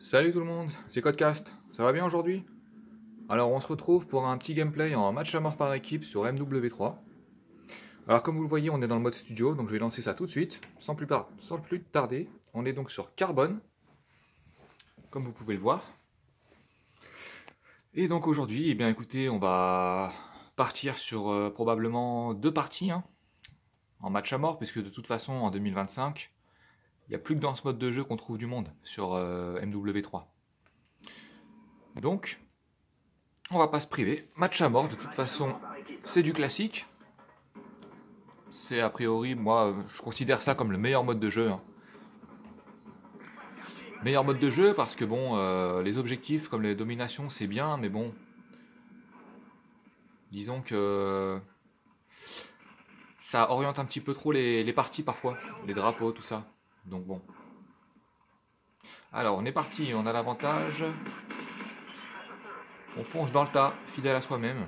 Salut tout le monde, c'est Codecast, ça va bien aujourd'hui? Alors on se retrouve pour un petit gameplay en match à mort par équipe sur MW3. Alors comme vous le voyez, on est dans le mode studio, donc je vais lancer ça tout de suite, sans plus tarder. On est donc sur Carbone, comme vous pouvez le voir. Et donc aujourd'hui, eh bien écoutez, on va partir sur probablement 2 parties en match à mort, puisque de toute façon en 2025, il n'y a plus que dans ce mode de jeu qu'on trouve du monde sur MW3. Donc, on va pas se priver. Match à mort, de toute façon, c'est du classique. C'est a priori, moi, je considère ça comme le meilleur mode de jeu. Meilleur mode de jeu parce que bon, les objectifs comme les dominations, c'est bien, mais bon, disons que ça oriente un petit peu trop les parties parfois, les drapeaux, tout ça. Donc bon. Alors, on est parti, on a l'avantage. On fonce dans le tas, fidèle à soi-même.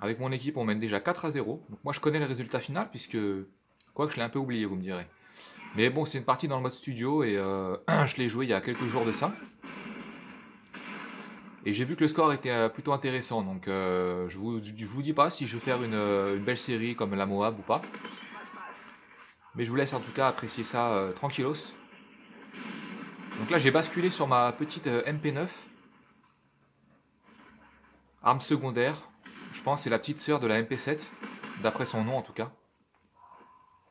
Avec mon équipe, on mène déjà 4-0. Donc moi, je connais le résultat final, puisque... Quoique, je l'ai un peu oublié, vous me direz. Mais bon, c'est une partie dans le mode studio, et je l'ai joué il y a quelques jours de ça. Et j'ai vu que le score était plutôt intéressant, donc je vous dis pas si je vais faire une belle série comme la Moab ou pas. Mais je vous laisse en tout cas apprécier ça tranquillos. Donc là, j'ai basculé sur ma petite MP9. Arme secondaire. Je pense que c'est la petite sœur de la MP7, d'après son nom en tout cas.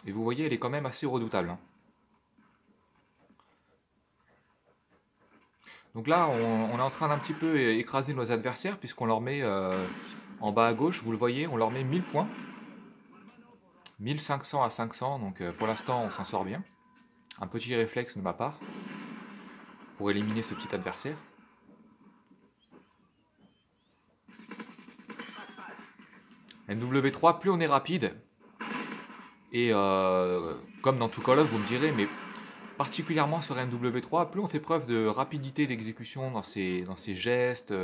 Et vous voyez, elle est quand même assez redoutable. Donc là, on est en train d'un petit peu écraser nos adversaires, puisqu'on leur met en bas à gauche, vous le voyez, on leur met 1000 points. 1500 à 500, donc pour l'instant, on s'en sort bien. Un petit réflexe de ma part, pour éliminer ce petit adversaire. MW3, plus on est rapide, et comme dans tout Call of, vous me direz, mais particulièrement sur MW3, plus on fait preuve de rapidité d'exécution dans ses gestes,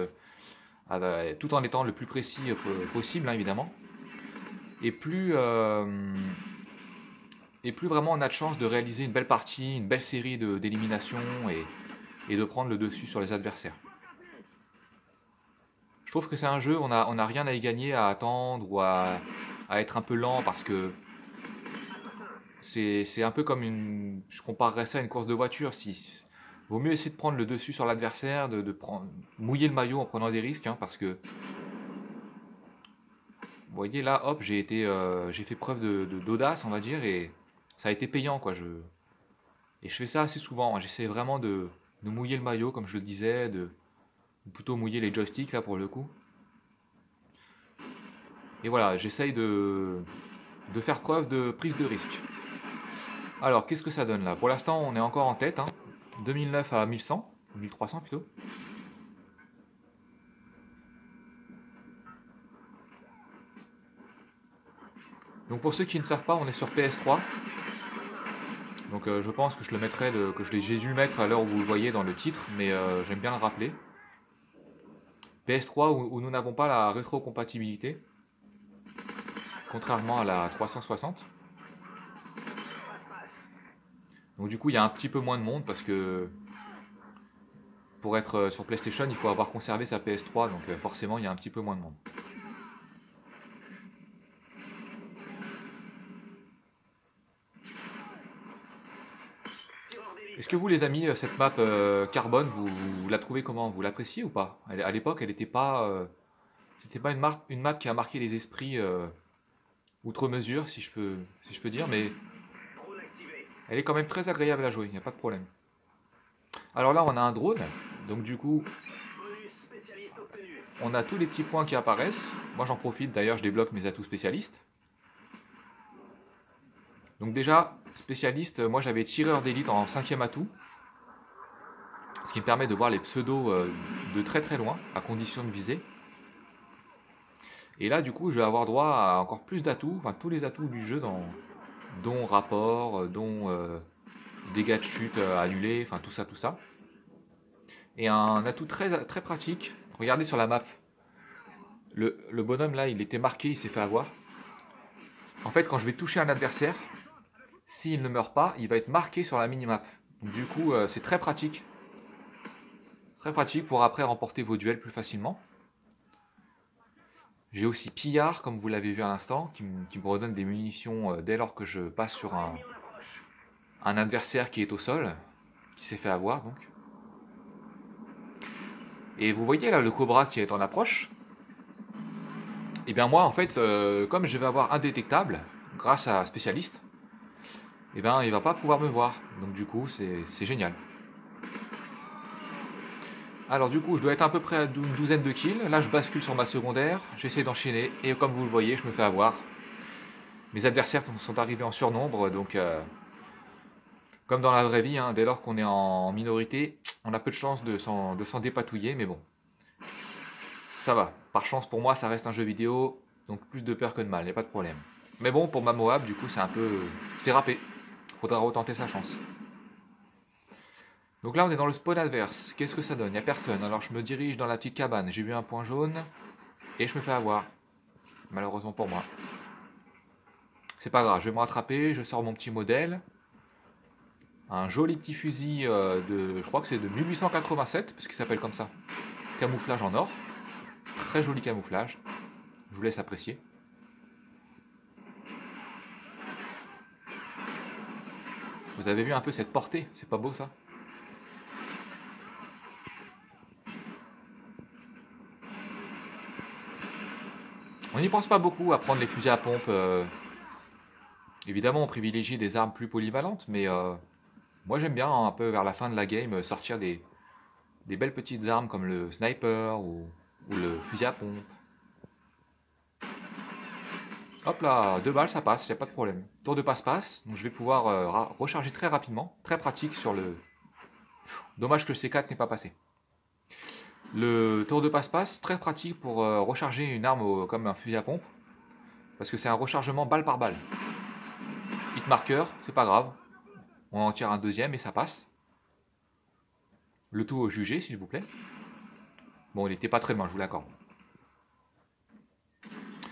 tout en étant le plus précis possible, évidemment, et plus vraiment on a de chance de réaliser une belle partie, une belle série d'éliminations et de prendre le dessus sur les adversaires. Je trouve que c'est un jeu, on a rien à y gagner à attendre ou à être un peu lent, parce que c'est un peu comme je comparerais ça à une course de voiture. Vaut mieux essayer de prendre le dessus sur l'adversaire, de mouiller le maillot en prenant des risques, parce que vous voyez là, hop, j'ai fait preuve d'audace, on va dire, et ça a été payant, quoi. Et je fais ça assez souvent, j'essaie vraiment de mouiller le maillot, comme je le disais, ou plutôt mouiller les joysticks, là, pour le coup. Et voilà, j'essaye de faire preuve de prise de risque. Alors, qu'est-ce que ça donne là? Pour l'instant, on est encore en tête, 2009 à 1100, 1300 plutôt. Donc pour ceux qui ne savent pas, on est sur PS3. Donc je pense que je le mettrai, j'ai dû le mettre à l'heure où vous le voyez dans le titre, mais j'aime bien le rappeler. PS3 où nous n'avons pas la rétrocompatibilité, contrairement à la 360. Donc du coup il y a un petit peu moins de monde, parce que pour être sur PlayStation il faut avoir conservé sa PS3, donc forcément il y a un petit peu moins de monde. Est-ce que vous les amis, cette map Carbone, vous la trouvez comment? Vous l'appréciez ou pas? À l'époque elle n'était pas... c'était pas une map qui a marqué les esprits outre mesure, si je peux dire, mais elle est quand même très agréable à jouer, il n'y a pas de problème. Alors là on a un drone, donc du coup on a tous les petits points qui apparaissent. Moi j'en profite, d'ailleurs je débloque mes atouts spécialistes. Donc déjà, spécialiste, moi j'avais tireur d'élite en 5e atout, ce qui me permet de voir les pseudos de très très loin, à condition de viser. Et là du coup je vais avoir droit à encore plus d'atouts, enfin tous les atouts du jeu, dont rapport, dont dégâts de chute annulés, enfin tout ça. Et un atout très, très pratique, regardez sur la map, le bonhomme là il était marqué, il s'est fait avoir. En fait quand je vais toucher un adversaire, s'il ne meurt pas, il va être marqué sur la minimap. Donc, du coup, c'est très pratique. Très pratique pour après remporter vos duels plus facilement. J'ai aussi Pillard, comme vous l'avez vu à l'instant, qui me redonne des munitions dès lors que je passe sur un adversaire qui est au sol, qui s'est fait avoir donc. Et vous voyez là le Cobra qui est en approche. Et bien moi en fait, comme je vais avoir indétectable, grâce à spécialiste, et bien il va pas pouvoir me voir. Donc du coup c'est génial. Alors du coup je dois être à peu près à une douzaine de kills. Là je bascule sur ma secondaire, j'essaie d'enchaîner et comme vous le voyez je me fais avoir. Mes adversaires sont arrivés en surnombre donc comme dans la vraie vie, hein, dès lors qu'on est en minorité, on a peu de chance de s'en dépatouiller, mais bon. Ça va. Par chance pour moi, ça reste un jeu vidéo, donc plus de peur que de mal, il n'y a pas de problème. Mais bon, pour ma Moab, du coup, c'est un peu... c'est râpé. Faudra retenter sa chance. Donc là, on est dans le spawn adverse. Qu'est-ce que ça donne? Il n'y a personne. Alors je me dirige dans la petite cabane. J'ai vu un point jaune et je me fais avoir. Malheureusement pour moi. C'est pas grave, je vais me rattraper. Je sors mon petit modèle. Un joli petit fusil de... je crois que c'est de 1887, parce qu'il s'appelle comme ça. Camouflage en or. Très joli camouflage. Je vous laisse apprécier. Vous avez vu un peu cette portée? C'est pas beau ça? On n'y pense pas beaucoup à prendre les fusils à pompe. Évidemment, on privilégie des armes plus polyvalentes, mais moi j'aime bien un peu vers la fin de la game sortir des belles petites armes comme le sniper ou le fusil à pompe. Hop là, 2 balles ça passe, il n'y a pas de problème. Tour de passe-passe, donc je vais pouvoir recharger très rapidement, très pratique sur le... Dommage que le C4 n'ait pas passé. Le tour de passe-passe, très pratique pour recharger une arme comme un fusil à pompe, parce que c'est un rechargement balle par balle. Hit marker, c'est pas grave, on en tire un deuxième et ça passe. Le tout au jugé, s'il vous plaît. Bon, il n'était pas très loin, je vous l'accorde.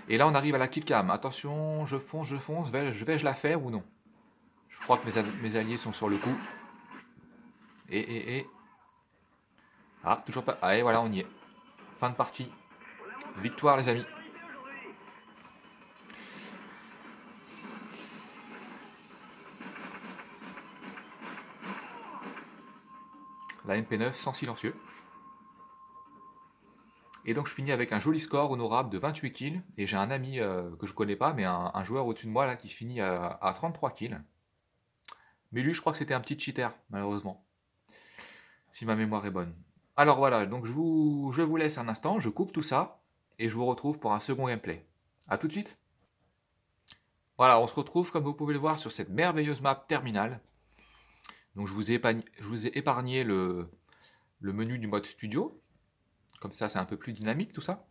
Et là, on arrive à la kill cam. Attention, je fonce, vais-je la faire ou non? Je crois que mes alliés sont sur le coup. Et... Ah, toujours pas... Ah, et voilà, on y est. Fin de partie. Victoire, les amis. La MP9 sans silencieux. Et donc je finis avec un joli score honorable de 28 kills. Et j'ai un ami que je connais pas, mais un joueur au-dessus de moi là qui finit à 33 kills. Mais lui, je crois que c'était un petit cheater, malheureusement. Si ma mémoire est bonne. Alors voilà, donc je vous laisse un instant, je coupe tout ça. Et je vous retrouve pour un second gameplay. A tout de suite. Voilà, on se retrouve comme vous pouvez le voir sur cette merveilleuse map terminale. Donc je vous ai épargné le menu du mode studio. Comme ça, c'est un peu plus dynamique tout ça.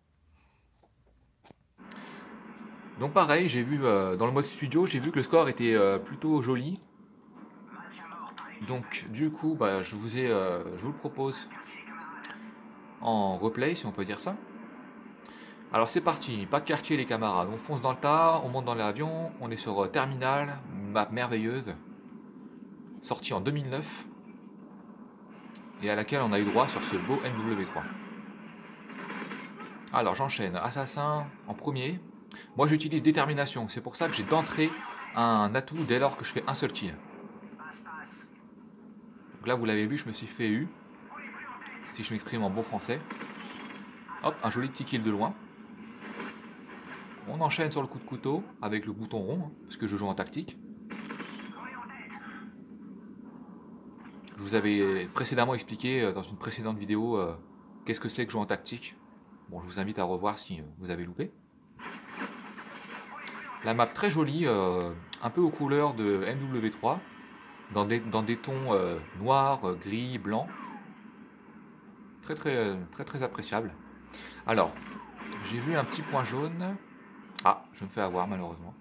Donc pareil, j'ai vu dans le mode studio, j'ai vu que le score était plutôt joli. Donc du coup, bah, je vous le propose en replay, si on peut dire ça. Alors c'est parti, pas de quartier les camarades, on fonce dans le tas, on monte dans l'avion, on est sur Terminal, une map merveilleuse, sortie en 2009, et à laquelle on a eu droit sur ce beau MW3. Alors j'enchaîne, assassin en premier. Moi j'utilise détermination, c'est pour ça que j'ai d'entrée un atout dès lors que je fais un seul kill. Donc là vous l'avez vu, je me suis fait U, si je m'exprime en bon français. Hop, un joli petit kill de loin. On enchaîne sur le coup de couteau avec le bouton rond, hein, parce que je joue en tactique. Je vous avais précédemment expliqué dans une précédente vidéo qu'est-ce que c'est que jouer en tactique. Bon, je vous invite à revoir si vous avez loupé. La map très jolie, un peu aux couleurs de MW3, dans des tons noirs, gris, blancs. Très appréciable. Alors, j'ai vu un petit point jaune. Ah, je me fais avoir malheureusement.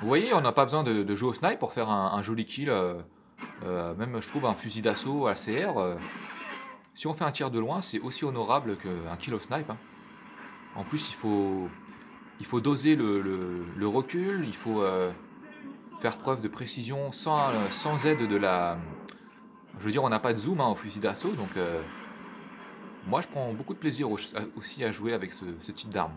Vous voyez, on n'a pas besoin de jouer au snipe pour faire un joli kill. Même, je trouve, un fusil d'assaut ACR. Si on fait un tir de loin, c'est aussi honorable qu'un kill au snipe. Hein. En plus, il faut il faut doser le recul, il faut faire preuve de précision sans aide de la... Je veux dire, on n'a pas de zoom hein, au fusil d'assaut, donc moi je prends beaucoup de plaisir aussi à jouer avec ce type d'arme.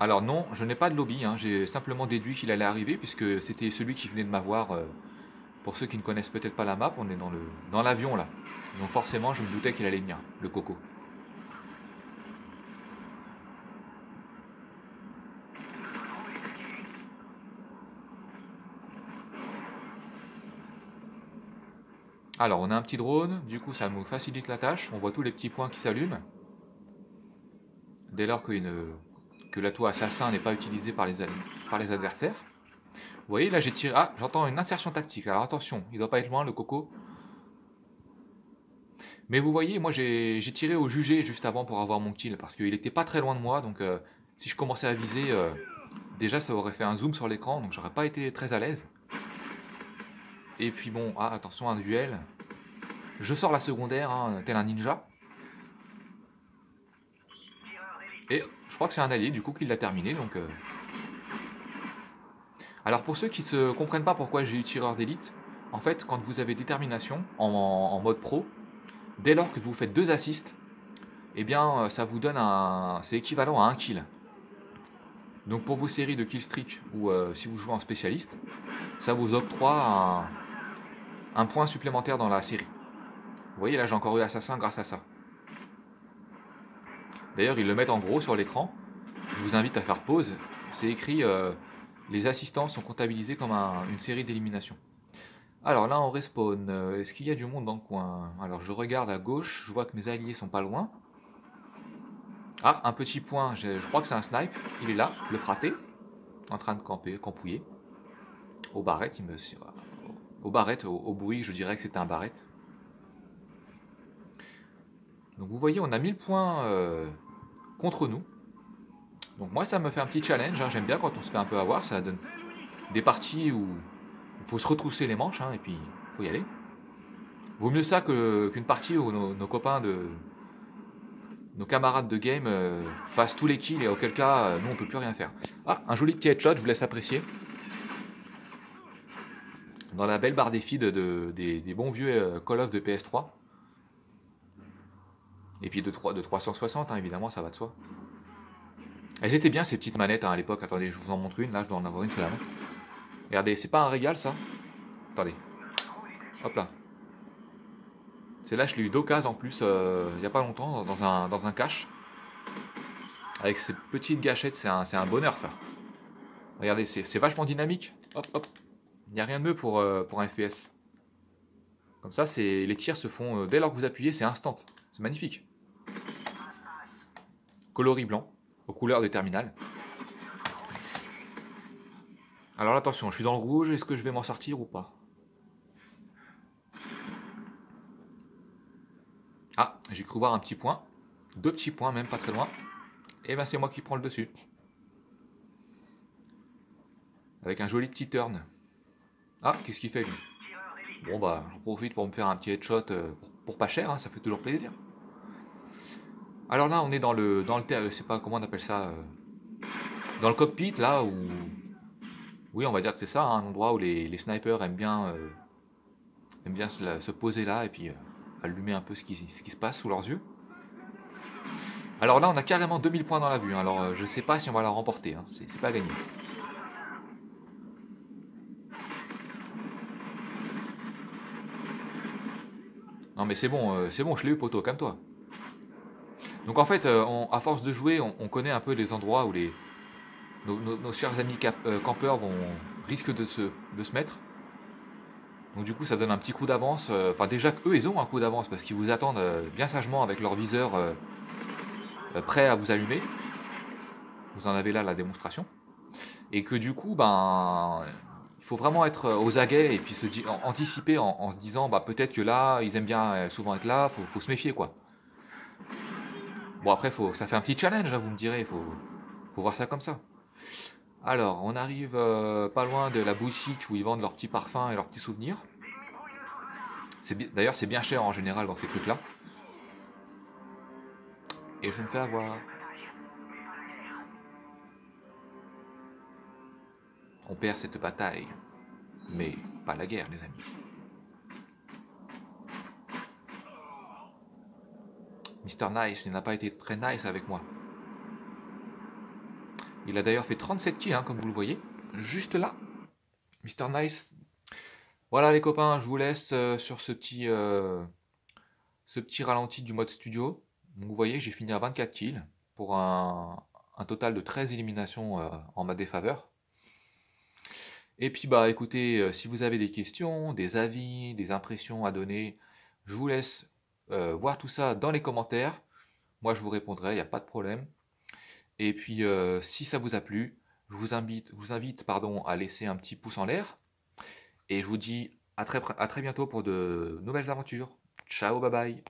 Alors non, je n'ai pas de lobby, hein, j'ai simplement déduit qu'il allait arriver puisque c'était celui qui venait de m'avoir. Pour ceux qui ne connaissent peut-être pas la map, on est dans l'avion là. Donc forcément, je me doutais qu'il allait venir, le coco. Alors, on a un petit drone, du coup ça nous facilite la tâche, on voit tous les petits points qui s'allument. Dès lors que l'atout assassin n'est pas utilisé par les adversaires. Vous voyez, là j'ai tiré... Ah, j'entends une insertion tactique, alors attention, il ne doit pas être loin le coco. Mais vous voyez, moi j'ai tiré au jugé juste avant pour avoir mon kill, parce qu'il n'était pas très loin de moi, donc si je commençais à viser, déjà ça aurait fait un zoom sur l'écran, donc j'aurais pas été très à l'aise. Et puis bon, ah, attention, un duel. Je sors la secondaire, hein, tel un ninja. Et je crois que c'est un allié du coup qui l'a terminé, donc... Alors pour ceux qui ne se comprennent pas pourquoi j'ai eu tireur d'élite, en fait quand vous avez détermination en mode pro, dès lors que vous faites 2 assists, eh bien ça vous donne c'est équivalent à 1 kill. Donc pour vos séries de kill streak ou si vous jouez en spécialiste, ça vous octroie un point supplémentaire dans la série. Vous voyez là j'ai encore eu assassin grâce à ça. D'ailleurs ils le mettent en gros sur l'écran, je vous invite à faire pause, c'est écrit les assistants sont comptabilisés comme une série d'élimination. Alors là on respawn, est-ce qu'il y a du monde dans le coin? Alors je regarde à gauche, je vois que mes alliés sont pas loin. Ah, un petit point, je crois que c'est un snipe, il est là, le fraté, en train de campouiller. Au barrette, au bruit je dirais que c'était un barrette. Donc vous voyez on a 1000 points contre nous. Donc moi ça me fait un petit challenge, hein. J'aime bien quand on se fait un peu avoir, ça donne des parties où il faut se retrousser les manches hein, et puis il faut y aller. Vaut mieux ça qu'une partie où nos copains nos camarades de game fassent tous les kills et auquel cas nous on peut plus rien faire. Ah, un joli petit headshot, je vous laisse apprécier. Dans la belle barre des feeds des bons vieux Call of de PS3. Et puis de 360 hein, évidemment, ça va de soi. Elles étaient bien ces petites manettes hein, à l'époque. Attendez, je vous en montre une. Là, je dois en avoir une sur la main. Regardez, c'est pas un régal ça. Attendez. Hop là. Celle-là, je l'ai eu d'occasion en plus il n'y a pas longtemps dans un cache. Avec ces petites gâchettes, c'est un bonheur ça. Regardez, c'est vachement dynamique. Hop, hop. Il n'y a rien de mieux pour un FPS. Comme ça, les tirs se font dès lors que vous appuyez, c'est instant. C'est magnifique. Coloris blanc, aux couleurs des terminales. Alors attention, je suis dans le rouge, est-ce que je vais m'en sortir ou pas? Ah, j'ai cru voir un petit point. 2 petits points, même pas très loin. Et ben c'est moi qui prends le dessus. Avec un joli petit turn. Ah, qu'est-ce qu'il fait lui? Bon bah, j'en profite pour me faire un petit headshot pour pas cher, hein, ça fait toujours plaisir. Alors là, on est dans le je sais pas comment on appelle ça, dans le cockpit là où, oui, on va dire que c'est ça, hein, un endroit où les snipers aiment bien se poser là et puis allumer un peu ce qui se passe sous leurs yeux. Alors là, on a carrément 2000 points dans la vue, hein, alors je sais pas si on va la remporter, hein, c'est pas gagné. Non mais c'est bon, je l'ai eu poteau, calme-toi. Donc en fait, à force de jouer, on connaît un peu les endroits où nos chers amis campeurs risquent de se mettre. Donc du coup, ça donne un petit coup d'avance. Enfin déjà qu'eux, ils ont un coup d'avance parce qu'ils vous attendent bien sagement avec leur viseur prêt à vous allumer. Vous en avez là la démonstration. Et que du coup, ben, il faut vraiment être aux aguets et puis anticiper en se disant, bah peut-être que là, ils aiment bien souvent être là, faut se méfier quoi. Bon après, ça fait un petit challenge, hein, vous me direz, faut voir ça comme ça. Alors, on arrive pas loin de la boutique où ils vendent leurs petits parfums et leurs petits souvenirs. D'ailleurs, c'est bien cher en général dans ces trucs-là. Et je me fais avoir. On perd cette bataille. Mais pas la guerre, les amis. Mr. Nice, il n'a pas été très nice avec moi. Il a d'ailleurs fait 37 kills, hein, comme vous le voyez. Juste là. Mr. Nice. Voilà les copains, je vous laisse sur ce petit ralenti du mode studio. Donc, vous voyez, j'ai fini à 24 kills pour un total de 13 éliminations en ma défaveur. Et puis bah écoutez, si vous avez des questions, des avis, des impressions à donner, je vous laisse voir tout ça dans les commentaires. Moi je vous répondrai, il n'y a pas de problème. Et puis si ça vous a plu, je vous invite pardon, à laisser un petit pouce en l'air. Et je vous dis à très bientôt pour de nouvelles aventures. Ciao, bye bye.